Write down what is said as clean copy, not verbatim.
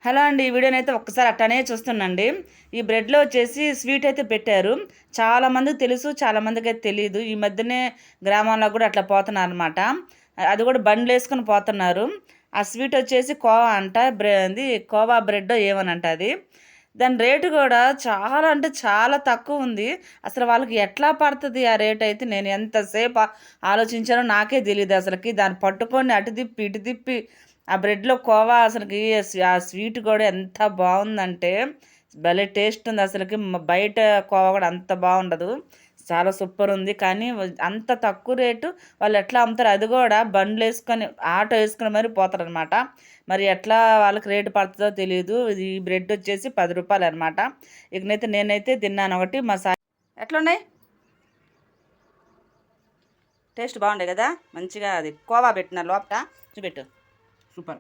Hello అండి. ఈ వీడియోనైతే ఒక్కసారి అట్టనే చూస్తున్నాండి. ఈ బ్రెడ్‌లో వచ్చేసి స్వీట్ అయితే పెట్టారు. చాలామందికి తెలుసు, చాలామందికైతే తెలీదు. ఈ మధ్యనే గ్రామాల్లో కూడా అట్లా పోతున్నారనమాట. అది కూడా బండ్లేసుకొని పోతున్నారు. ఆ స్వీట్ వచ్చేసి కోవా అంట. అది కోవా బ్రెడ్డో ఏమోనంట అది. దాని రేటు కూడా చాలా అంటే చాలా తక్కువుంది. అసలు వాళ్ళకి ఎట్లా పడతది ఆ రేటయితే నేను ఎంతసేపు ఆలోచించానో నాకే తెలీదు అసలకి. దాన్ని పట్టుకొని అటు తిప్పి, ఇటు తిప్పి ఆ బ్రెడ్‌లో కోవా అసలకి ఆ స్వీట్ కూడా ఎంత బావుందంటే భలే టేస్ట్ ఉంది అసలకి. బయట కోవా కూడా అంత బావుండదు. చాలా సూపర్ ఉంది. కానీ అంత తక్కువ రేటు వాళ్ళు ఎట్లా అమ్ముతారు? అది కూడా బండ్లేసుకొని ఆటో ఏసుకొని మరి పోతారనమాట. మరి ఎట్లా వాళ్ళకి రేటు పడతదో తెలీదు. ఇది బ్రెడ్ వచ్చేసి రూ. 10 అనమాట. నేనైతే తిన్నాను ఒకటి. ఎట్లున్నాయి? టేస్ట్ బాగుండే కదా! మంచిగా అది కోవా పెట్టినారు లోపట. చూపెట్టు. సూపర్.